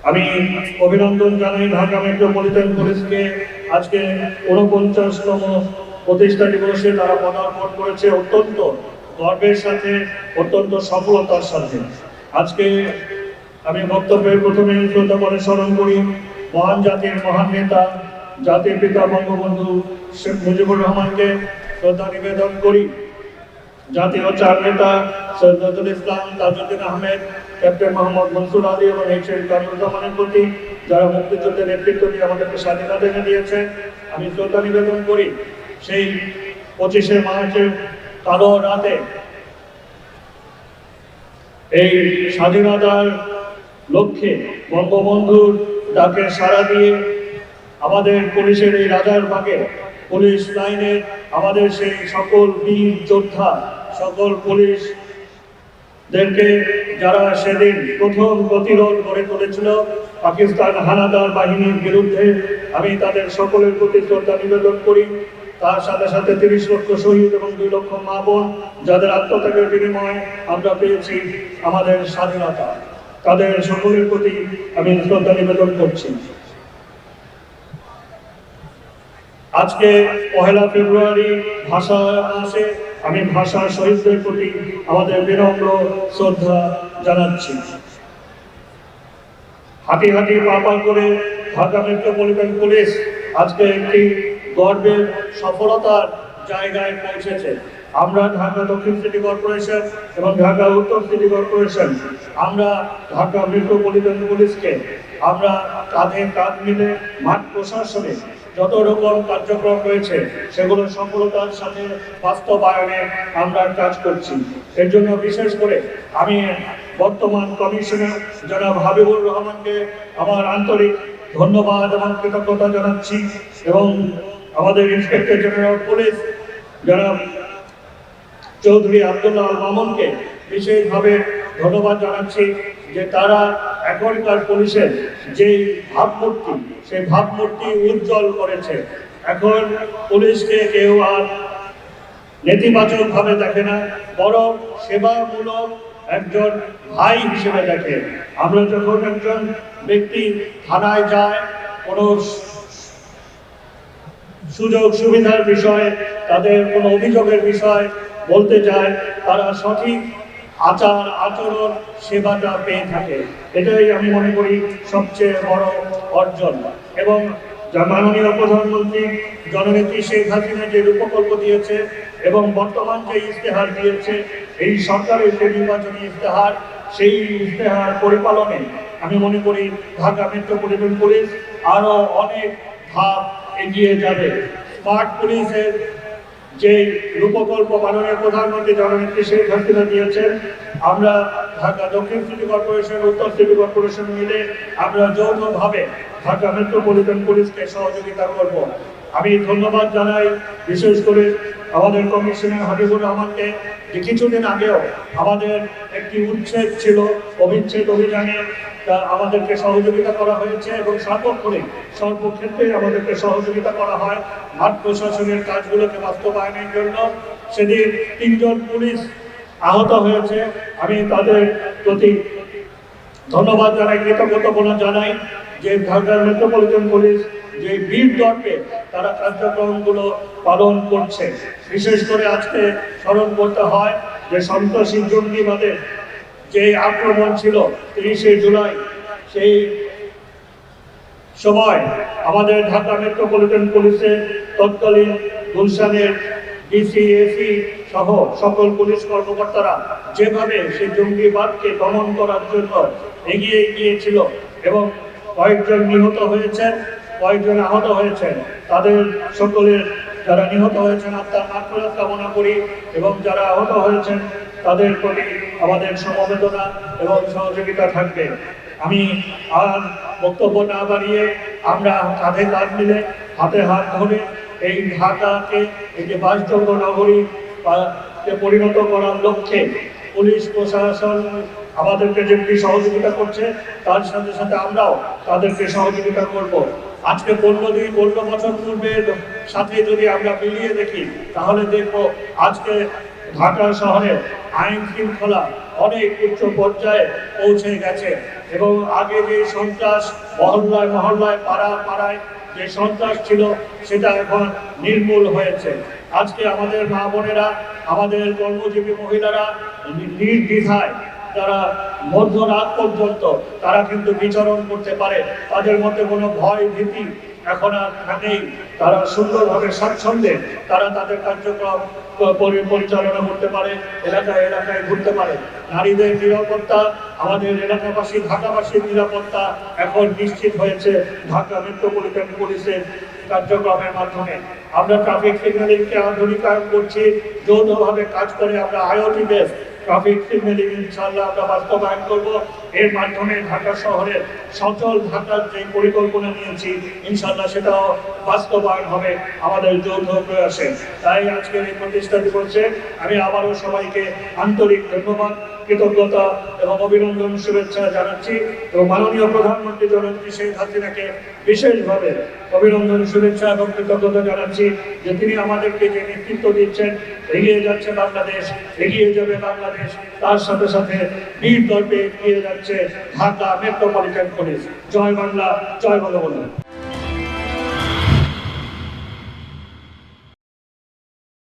আমি অভিনন্দন জানাই ঢাকা মেট্রোপলিটন পুলিশকে। আজকে ৪৯তম প্রতিষ্ঠা দিবসে তারা পদার্পণ করেছে অত্যন্ত গর্বের সাথে, অত্যন্ত সফলতার সাথে। আজকে আমি বক্তব্যের প্রথমে শ্রদ্ধা করে স্মরণ করি মহান জাতির মহান নেতা, জাতির পিতা বঙ্গবন্ধু শেখ মুজিবুর রহমানকে শ্রদ্ধা নিবেদন করি। জাতীয় চার নেতা সৈয়দ নজরুল ইসলাম, তাজউদ্দিন আহমেদ, ক্যাপ্টেন মোহাম্মদ মনসুর আলী এবং এইচ.এম. কামরুজ্জামানের প্রতি, যারা মুক্তিযুদ্ধের নেতৃত্ব দিয়ে আমাদেরকে স্বাধীনতা এনে দিয়েছে, আমি শ্রদ্ধা নিবেদন করি। সেই 25শে মার্চের কালো রাতে এই স্বাধীনতার লক্ষ্যে বঙ্গবন্ধুর ডাকে সাড়া দিয়ে আমাদের পুলিশের এই রাজারবাগে পুলিশ লাইনের আমাদের সেই সকল বীর যোদ্ধা, সকল পুলিশদেরকে যারা সেদিন প্রথম প্রতিরোধ গড়ে তুলেছিল পাকিস্তান হানাদার বাহিনীর বিরুদ্ধে, আমি তাদের সকলের প্রতি শ্রদ্ধা নিবেদন করি। তার সাথে সাথে 30 লক্ষ শহীদ এবং 2 লক্ষ মা বোন, যাদের আত্মত্যাগের বিনিময়ে আমরা পেয়েছি আমাদের স্বাধীনতা, তাদের সকলের প্রতি আমি শ্রদ্ধা নিবেদন করছি। আজকে 1 ফেব্রুয়ারি ভাষা মাসে আমি ভাষা শহীদদের প্রতি আমাদের বিনম্র শ্রদ্ধা জানাচ্ছি। হাঁটি হাঁটি পা পা করে ঢাকা মেট্রোপলিটন পুলিশ আজকে একটি গর্বের সফলতার জায়গায় পৌঁছেছে। আমরা ঢাকা দক্ষিণ সিটি কর্পোরেশন এবং ঢাকা উত্তর সিটি কর্পোরেশন, আমরা ঢাকা মেট্রোপলিটন পুলিশকে আমরা কাঁধে কাঁধ মিলে মাঠ প্রশাসনে যত রকম কার্যক্রম রয়েছে সেগুলো সফলতার সাথে বাস্তবায়নে আমরা কাজ করছি। এর জন্য বিশেষ করে আমি বর্তমান কমিশনার জনাব হাবিবুর রহমানকে আমার আন্তরিক ধন্যবাদ এবং কৃতজ্ঞতা জানাচ্ছি, এবং আমাদের ইন্সপেক্টর জেনারেল পুলিশ জনাব চৌধুরী আব্দুল্লাহ আল মামুনকে বিশেষভাবে ধন্যবাদ জানাচ্ছি যে তারা এখনকার পুলিশের যে ভাবমূর্তি, সেই ভাবমূর্তি উজ্জ্বল করেছে। এখন পুলিশকে কেউ আর নেতিবাচকভাবে দেখে না, বরং সেবামূলক একজন ভাই হিসেবে দেখে। আমরা যখন একজন ব্যক্তি থানায় যায়, কোনো সুযোগ সুবিধার বিষয়ে, তাদের কোনো অভিযোগের বিষয় বলতে যায়, তারা সঠিক আচার আচরণ সেবাটা পেয়ে থাকে। এটাই আমি মনে করি সবচেয়ে বড় অর্জন। এবং মাননীয় প্রধানমন্ত্রী জননেত্রী শেখ হাসিনা যে রূপকল্প দিয়েছে এবং বর্তমান যে ইশতেহার দিয়েছে, এই সরকারের যে নির্বাচনী ইশতেহার, সেই ইশতেহার পরিপালনে আমি মনে করি ঢাকা মেট্রোপলিটন পুলিশ আরও অনেক ধাপ এগিয়ে যাবে। স্মার্ট পুলিশের যে রূপকল্প মাননীয় প্রধানমন্ত্রী জননেত্রী শেখ হাসিনা দিয়েছেন, আমরা ঢাকা দক্ষিণ সিটি কর্পোরেশন, উত্তর সিটি কর্পোরেশন মিলে আমরা যৌথভাবে ঢাকা মেট্রোপলিটন পুলিশকে সহযোগিতা করব। আমি ধন্যবাদ জানাই বিশেষ করে আমাদের কমিশনার হাবিবুর রহমানকে, যে কিছুদিন আগেও আমাদের একটি উচ্ছেদ ছিল, অবিচ্ছেদ অভিযানে আমাদেরকে সহযোগিতা করা হয়েছে এবং সার্বক্ষণিক সর্বক্ষেত্রে আমাদেরকে সহযোগিতা করা হয় মাঠ প্রশাসনের কাজগুলোকে বাস্তবায়নের জন্য। সেদিন 3 জন পুলিশ আহত হয়েছে, আমি তাদের প্রতি ধন্যবাদ জানাই, কৃতজ্ঞতা জানাই যে ঢাকা মেট্রোপলিটন পুলিশ যে বীর দর্পে তারা কার্যক্রমগুলো পালন করছে। বিশেষ করে আজকে স্মরণ করতে হয় যে সন্ত্রাসী জঙ্গিবাদের যে আক্রমণ ছিল 30শে জুলাই, সেই সময় আমাদের ঢাকা মেট্রোপলিটন পুলিশের তৎকালীন গুলশানের ডিসি, এসি সহ সকল পুলিশ কর্মকর্তারা যেভাবে সেই জঙ্গিবাদকে দমন করার জন্য এগিয়ে গিয়েছিল এবং কয়েকজন নিহত হয়েছেন, কয়েকজন আহত হয়েছেন, তাদের সকলের যারা নিহত হয়েছেন আত্মার মাগফিরাত কামনা করি, এবং যারা আহত হয়েছেন তাদের প্রতি আমাদের সমবেদনা এবং সহযোগিতা থাকবে। আমি আর বক্তব্য না বাড়িয়ে আমরা কাঁধে কাঁধ মিলে হাতে হাত ধরে এই ঢাকাকে, এই যে বাসযোগ্য নগরী পরিণত করার লক্ষ্যে পুলিশ প্রশাসন আমাদেরকে যেমনি সহযোগিতা করছে, তার সাথে সাথে আমরাও তাদেরকে সহযোগিতা করব। আজকে 15 বছর পূর্বের সাথে যদি আমরা মিলিয়ে দেখি, তাহলে দেখব আজকে ঢাকা শহরে আইন শৃঙ্খলা অনেক উচ্চ পর্যায়ে পৌঁছে গেছে এবং আগে যে সন্ত্রাস মহল্লায় মহল্লায় পাড়ায় যে সন্ত্রাস ছিল সেটা এখন নির্মূল হয়েছে। আজকে আমাদের মা বোনেরা, আমাদের কর্মজীবী মহিলারা নির্দ্বিধায় তারা মধ্যরাত পর্যন্ত তারা কিন্তু বিচরণ করতে পারে, তাদের মধ্যে কোনো ভয় ভীতি এখন আর নেই। তারা সুন্দরভাবে স্বাচ্ছন্দ্যে তারা তাদের কার্যক্রম পরিচালনা করতে পারে, এলাকায় এলাকায় ঘুরতে পারে। নারীদের নিরাপত্তা, আমাদের এলাকাবাসী ঢাকাবাসীর নিরাপত্তা এখন নিশ্চিত হয়েছে ঢাকা মেট্রোপলিটন পুলিশের কার্যক্রমের মাধ্যমে। আমরা ট্রাফিক সিগন্যালিংকে আধুনিকায়ন করছি, যৌথভাবে কাজ করে আমরা আইওটি বেস ট্রাফিক সিগন্যালিং ইনশাআল্লাহ আমরা বাস্তবায়ন করব। এর মাধ্যমে ঢাকা শহরের সচল ঢাকার যে পরিকল্পনা নিয়েছি ইনশাআল্লাহ সেটাও বাস্তবায়ন হবে আমাদের যৌথ প্রয়াসে। তাই আজকের এই প্রতিষ্ঠা দিবসে আমি আবারও সবাইকে আন্তরিক ধন্যবাদ, কৃতজ্ঞতা এবং অভিনন্দন শুভেচ্ছা জানাচ্ছি এবং মাননীয় প্রধানমন্ত্রী জননেত্রী শেখ হাসিনাকে বিশেষভাবে অভিনন্দন শুভেচ্ছা এবং কৃতজ্ঞতা জানাচ্ছি যে তিনি আমাদেরকে যে নেতৃত্ব দিচ্ছেন, এগিয়ে যাচ্ছে বাংলাদেশ, এগিয়ে যাবে বাংলাদেশ, তার সাথে সাথে বীর দর্পে এগিয়ে যাচ্ছে ঢাকা মেট্রোপলিটন পুলিশ। জয় বাংলা, জয় বঙ্গবন্ধু।